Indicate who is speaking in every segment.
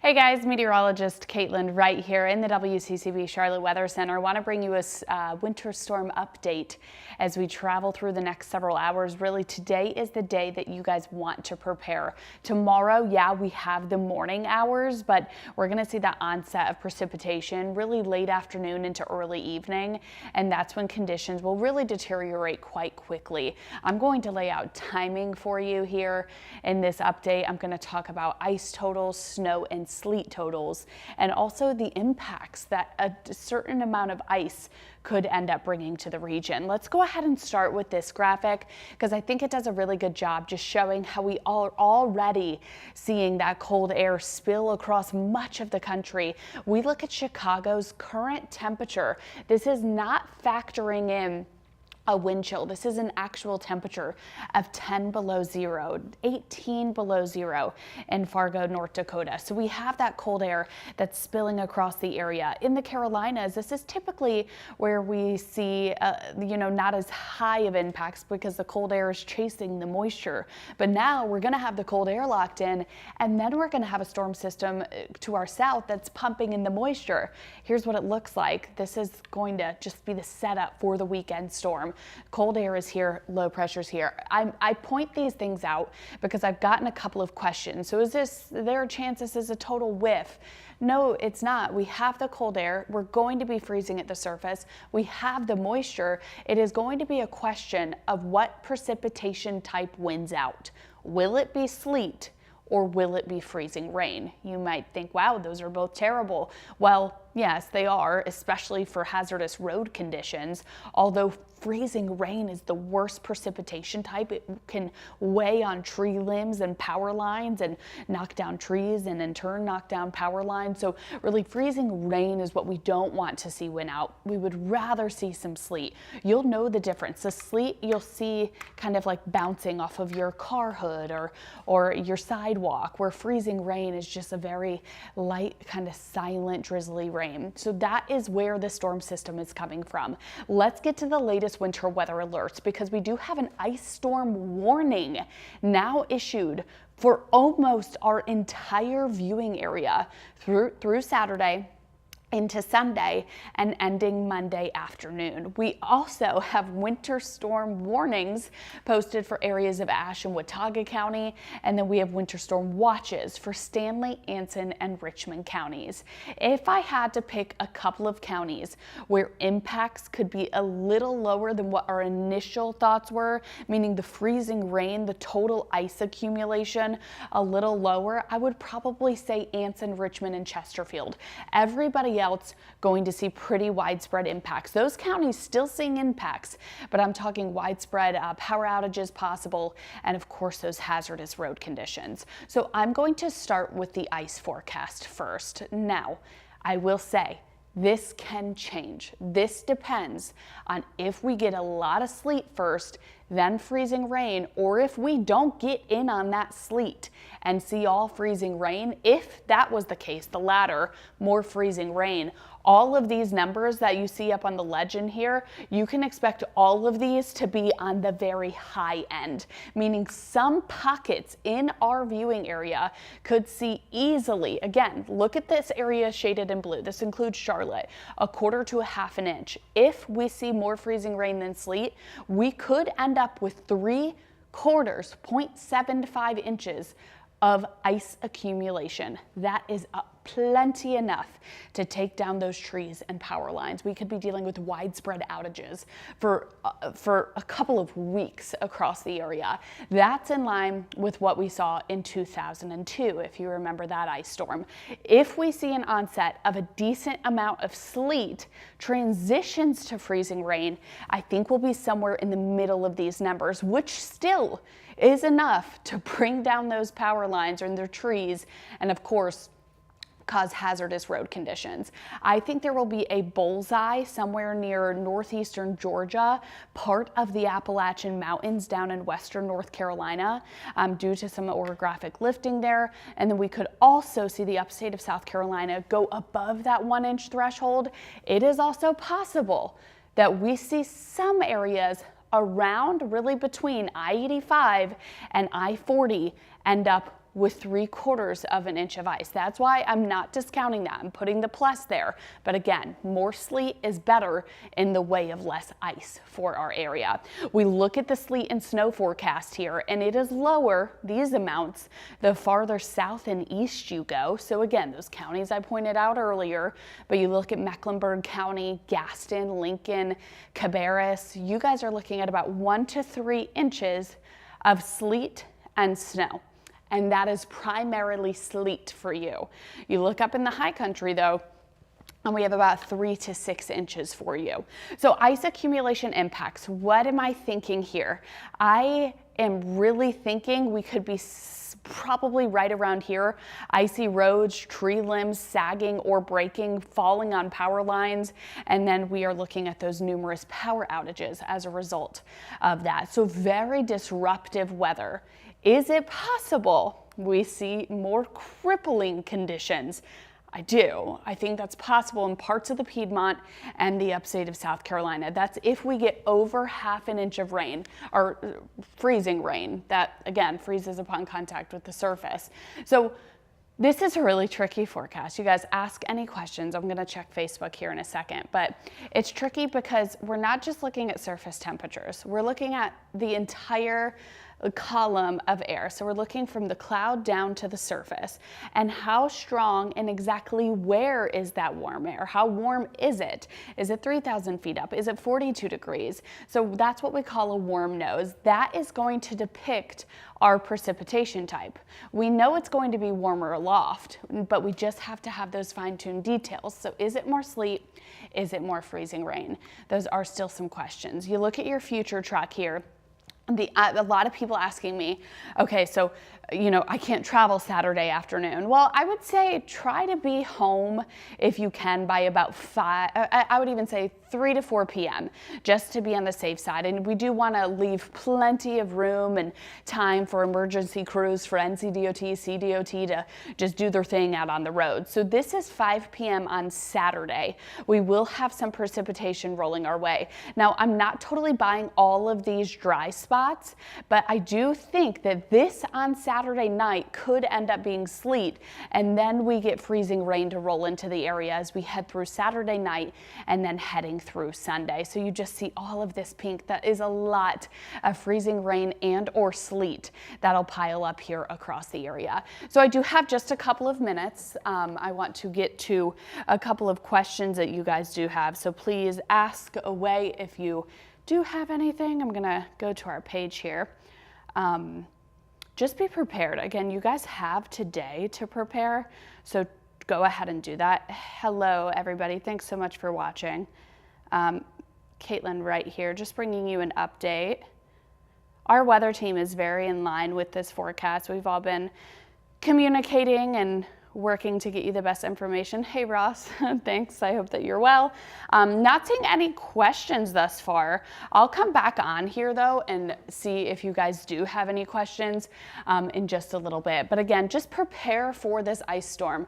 Speaker 1: Hey guys, meteorologist Kaitlin Wright here in the WCCB Charlotte Weather Center. I want to bring you a winter storm update as we travel through the next several hours. Really, today is the day that you guys want to prepare. Tomorrow, yeah, we have the morning hours, but we're going to see that onset of precipitation really late afternoon into early evening, and that's when conditions will really deteriorate quite quickly. I'm going to lay out timing for you here in this update. I'm going to talk about ice totals, snow and sleet totals, and also the impacts that a certain amount of ice could end up bringing to the region. Let's go ahead and start with this graphic because I think it does a really good job just showing how we are already seeing that cold air spill across much of the country. We look at Chicago's current temperature. This is not factoring in a wind chill. This is an actual temperature of 10 below zero, 18 below zero in Fargo, North Dakota. So we have that cold air that's spilling across the area. In the Carolinas, this is typically where we see, not as high of impacts because the cold air is chasing the moisture. But now we're going to have the cold air locked in, and then we're going to have a storm system to our south that's pumping in the moisture. Here's what it looks like. This is going to just be the setup for the weekend storm. Cold air is here, low pressure is here. I point these things out because I've gotten a couple of questions. So is there a chance this is a total whiff? No, it's not. We have the cold air. We're going to be freezing at the surface. We have the moisture. It is going to be a question of what precipitation type wins out. Will it be sleet or will it be freezing rain? You might think, wow, those are both terrible. Well, yes, they are, especially for hazardous road conditions. Although freezing rain is the worst precipitation type. It can weigh on tree limbs and power lines and knock down trees and in turn knock down power lines. So really freezing rain is what we don't want to see win out. We would rather see some sleet. You'll know the difference. The sleet you'll see kind of like bouncing off of your car hood or your sidewalk, where freezing rain is just a very light, kind of silent, drizzly rain. So that is where the storm system is coming from. Let's get to the latest winter weather alerts because we do have an ice storm warning now issued for almost our entire viewing area through Saturday into Sunday and ending Monday afternoon. We also have winter storm warnings posted for areas of Ashe and Watauga County, and then we have winter storm watches for Stanley, Anson, and Richmond counties. If I had to pick a couple of counties where impacts could be a little lower than what our initial thoughts were, meaning the freezing rain, the total ice accumulation a little lower, I would probably say Anson, Richmond, and Chesterfield. Everybody else going to see pretty widespread impacts. Those counties still seeing impacts, but I'm talking widespread power outages possible, and of course those hazardous road conditions. So I'm going to start with the ice forecast first. Now, I will say this can change. This depends on if we get a lot of sleet first, then freezing rain, or if we don't get in on that sleet and see all freezing rain. If that was the case, the latter, more freezing rain, all of these numbers that you see up on the legend here, you can expect all of these to be on the very high end, meaning some pockets in our viewing area could see easily, again, look at this area shaded in blue. This includes Charlotte, 1/4 to 1/2 inch. If we see more freezing rain than sleet, we could end up with 3/4, 0.75 inches of ice accumulation. That is plenty enough to take down those trees and power lines. We could be dealing with widespread outages for a couple of weeks across the area. That's in line with what we saw in 2002, if you remember that ice storm. If we see an onset of a decent amount of sleet, transitions to freezing rain, I think we'll be somewhere in the middle of these numbers, which still is enough to bring down those power lines and their trees, and of course cause hazardous road conditions. I think there will be a bullseye somewhere near northeastern Georgia, part of the Appalachian Mountains down in western North Carolina, due to some orographic lifting there. And then we could also see the upstate of South Carolina go above that 1 inch threshold. It is also possible that we see some areas around, really between I-85 and I-40, end up with 3/4 of an inch of ice. That's why I'm not discounting that. I'm putting the plus there. But again, more sleet is better in the way of less ice for our area. We look at the sleet and snow forecast here, and it is lower, these amounts, the farther south and east you go. So again, those counties I pointed out earlier, but you look at Mecklenburg County, Gaston, Lincoln, Cabarrus, you guys are looking at about 1 to 3 inches of sleet and snow. And that is primarily sleet for you. You look up in the high country though, and we have about 3 to 6 inches for you. So ice accumulation impacts, what am I thinking here? I am really thinking we could be probably right around here. Icy roads, tree limbs sagging or breaking, falling on power lines, and then we are looking at those numerous power outages as a result of that. So very disruptive weather. Is it possible we see more crippling conditions? I do. I think that's possible in parts of the Piedmont and the upstate of South Carolina. That's if we get over 1/2 inch of rain, or freezing rain, that again freezes upon contact with the surface. So this is a really tricky forecast. You guys ask any questions. I'm going to check Facebook here in a second, but it's tricky because we're not just looking at surface temperatures. We're looking at the entire column of air. So we're looking from the cloud down to the surface, and how strong and exactly where is that warm air? How warm is it? Is it 3,000 feet up? Is it 42 degrees? So that's what we call a warm nose. That is going to depict our precipitation type. We know it's going to be warmer aloft, but we just have to have those fine-tuned details. So is it more sleet? Is it more freezing rain? Those are still some questions. You look at your future track here. A lot of people asking me, okay, so, you know, I can't travel Saturday afternoon. Well, I would say try to be home if you can by about 5, I would even say 3 to 4 p.m. just to be on the safe side. And we do want to leave plenty of room and time for emergency crews, for NCDOT, CDOT to just do their thing out on the road. So this is 5 p.m. on Saturday. We will have some precipitation rolling our way. Now, I'm not totally buying all of these dry spots, but I do think that this on Saturday night could end up being sleet, and then we get freezing rain to roll into the area as we head through Saturday night and then heading through Sunday. So you just see all of this pink. That is a lot of freezing rain and or sleet that'll pile up here across the area. So I do have just a couple of minutes. I want to get to a couple of questions that you guys do have. So please ask away if you do have anything. I'm gonna go to our page here. Just be prepared. Again, you guys have today to prepare, so go ahead and do that. Hello, everybody. Thanks so much for watching. Kaitlin Wright here, just bringing you an update. Our weather team is very in line with this forecast. We've all been communicating and working to get you the best information. Hey Ross, thanks. I hope that you're well. Not seeing any questions thus far. I'll come back on here though and see if you guys do have any questions in just a little bit. But again, just prepare for this ice storm.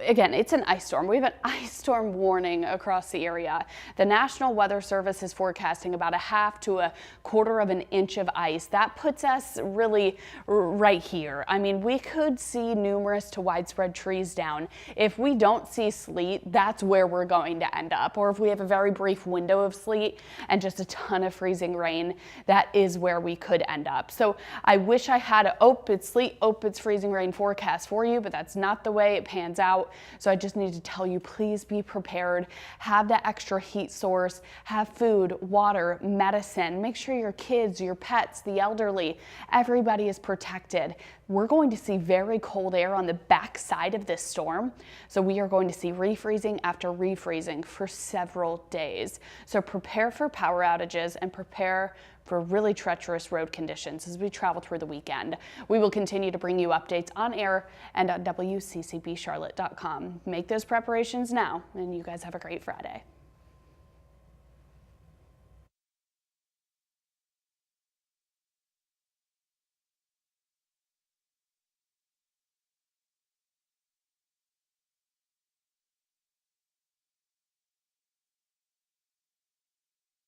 Speaker 1: Again, it's an ice storm. We have an ice storm warning across the area. The National Weather Service is forecasting about 1/2 to 1/4 of an inch of ice. That puts us really right here. I mean, we could see numerous to widespread trees down. If we don't see sleet, that's where we're going to end up. Or if we have a very brief window of sleet and just a ton of freezing rain, that is where we could end up. So I wish I had a it's sleet, it's freezing rain forecast for you, but that's not the way it pans out. So I just need to tell you, please be prepared. Have that extra heat source, have food, water, medicine. Make sure your kids, your pets, the elderly, everybody is protected. We're going to see very cold air on the back side of this storm. So we are going to see refreezing after refreezing for several days. So prepare for power outages and prepare for really treacherous road conditions as we travel through the weekend. We will continue to bring you updates on air and at WCCBcharlotte.com. Make those preparations now, and you guys have a great Friday.